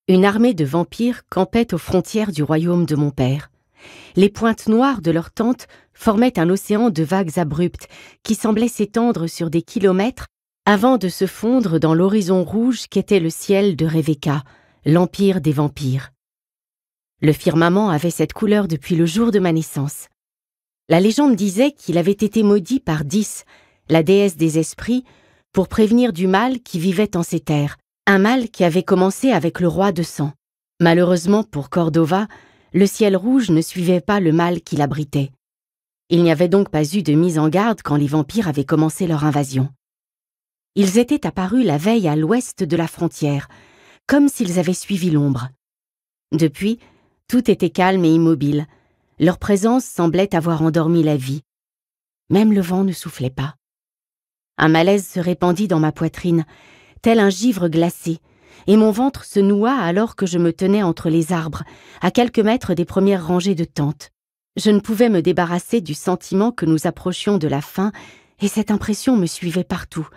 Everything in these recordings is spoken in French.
Une armée de vampires campait aux frontières du royaume de mon père. Les pointes noires de leurs tentes formaient un océan de vagues abruptes qui semblait s'étendre sur des kilomètres avant de se fondre dans l'horizon rouge qu'était le ciel de Rebecca, l'empire des vampires. Le firmament avait cette couleur depuis le jour de ma naissance. La légende disait qu'il avait été maudit par Dis, la déesse des esprits, pour prévenir du mal qui vivait en ces terres, un mal qui avait commencé avec le roi de sang. Malheureusement pour Cordova, le ciel rouge ne suivait pas le mal qui l'abritait. Il n'y avait donc pas eu de mise en garde quand les vampires avaient commencé leur invasion. Ils étaient apparus la veille à l'ouest de la frontière, comme s'ils avaient suivi l'ombre. Depuis, tout était calme et immobile. Leur présence semblait avoir endormi la vie. Même le vent ne soufflait pas. Un malaise se répandit dans ma poitrine, tel un givre glacé, et mon ventre se noua alors que je me tenais entre les arbres, à quelques mètres des premières rangées de tentes. Je ne pouvais me débarrasser du sentiment que nous approchions de la fin, et cette impression me suivait partout,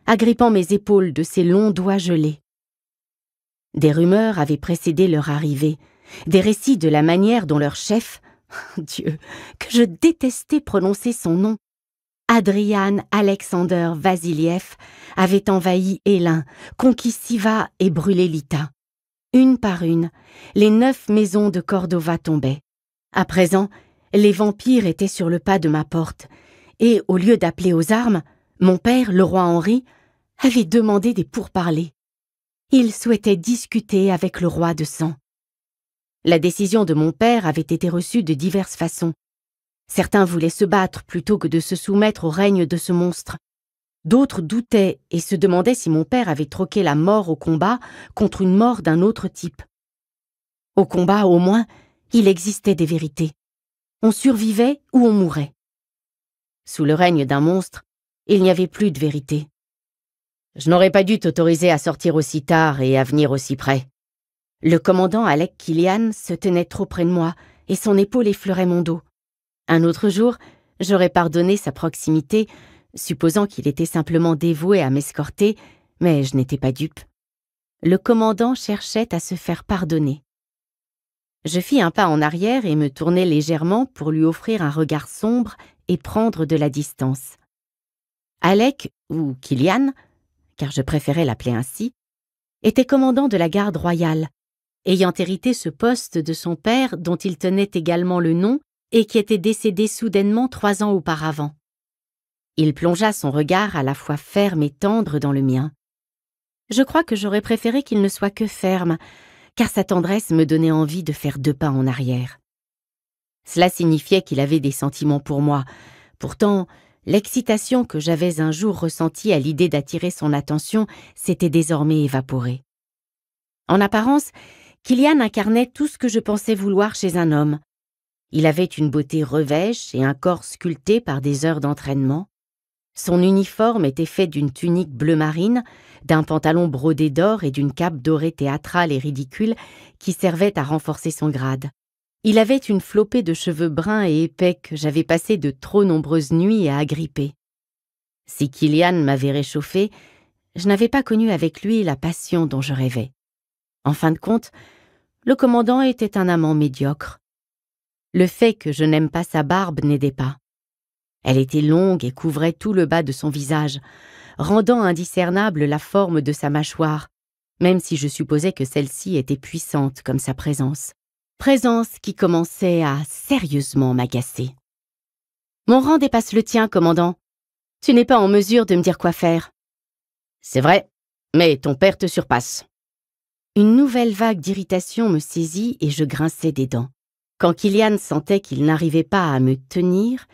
agrippant mes épaules de ses longs doigts gelés. Des rumeurs avaient précédé leur arrivée, des récits de la manière dont leur chef, Dieu, que je détestais prononcer son nom, Adrian Alexander Vasiliev, avait envahi Élin, conquis Siva et brûlé Lita. Une par une, les 9 maisons de Cordova tombaient. À présent, les vampires étaient sur le pas de ma porte, et au lieu d'appeler aux armes, mon père, le roi Henri, avait demandé des pourparlers. Il souhaitait discuter avec le roi de sang. La décision de mon père avait été reçue de diverses façons. Certains voulaient se battre plutôt que de se soumettre au règne de ce monstre. D'autres doutaient et se demandaient si mon père avait troqué la mort au combat contre une mort d'un autre type. Au combat, au moins, il existait des vérités. On survivait ou on mourait. Sous le règne d'un monstre, il n'y avait plus de vérité. Je n'aurais pas dû t'autoriser à sortir aussi tard et à venir aussi près. Le commandant Alec Killian se tenait trop près de moi et son épaule effleurait mon dos. Un autre jour, j'aurais pardonné sa proximité, supposant qu'il était simplement dévoué à m'escorter, mais je n'étais pas dupe. Le commandant cherchait à se faire pardonner. Je fis un pas en arrière et me tournai légèrement pour lui offrir un regard sombre et prendre de la distance. Alec, ou Killian, car je préférais l'appeler ainsi, était commandant de la garde royale, ayant hérité ce poste de son père dont il tenait également le nom et qui était décédé soudainement 3 ans auparavant. Il plongea son regard à la fois ferme et tendre dans le mien. Je crois que j'aurais préféré qu'il ne soit que ferme, car sa tendresse me donnait envie de faire 2 pas en arrière. Cela signifiait qu'il avait des sentiments pour moi. Pourtant, l'excitation que j'avais un jour ressentie à l'idée d'attirer son attention s'était désormais évaporée. En apparence, Killian incarnait tout ce que je pensais vouloir chez un homme. Il avait une beauté revêche et un corps sculpté par des heures d'entraînement. Son uniforme était fait d'une tunique bleu marine, d'un pantalon brodé d'or et d'une cape dorée théâtrale et ridicule qui servait à renforcer son grade. Il avait une flopée de cheveux bruns et épais que j'avais passé de trop nombreuses nuits à agripper. Si Killian m'avait réchauffé, je n'avais pas connu avec lui la passion dont je rêvais. En fin de compte, le commandant était un amant médiocre. Le fait que je n'aime pas sa barbe n'aidait pas. Elle était longue et couvrait tout le bas de son visage, rendant indiscernable la forme de sa mâchoire, même si je supposais que celle-ci était puissante comme sa présence. Présence qui commençait à sérieusement m'agacer. « Mon rang dépasse le tien, commandant. Tu n'es pas en mesure de me dire quoi faire. »« C'est vrai, mais ton père te surpasse. » Une nouvelle vague d'irritation me saisit et je grinçai des dents. Quand Killian sentait qu'il n'arrivait pas à me tenir,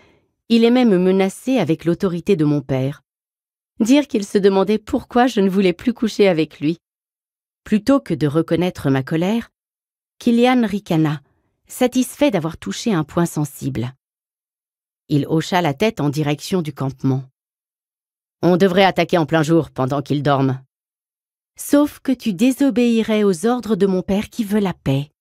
il aimait me menacer avec l'autorité de mon père. Dire qu'il se demandait pourquoi je ne voulais plus coucher avec lui. Plutôt que de reconnaître ma colère, Killian ricana, satisfait d'avoir touché un point sensible. Il hocha la tête en direction du campement. « On devrait attaquer en plein jour pendant qu'ils dorment. »« Sauf que tu désobéirais aux ordres de mon père qui veut la paix. »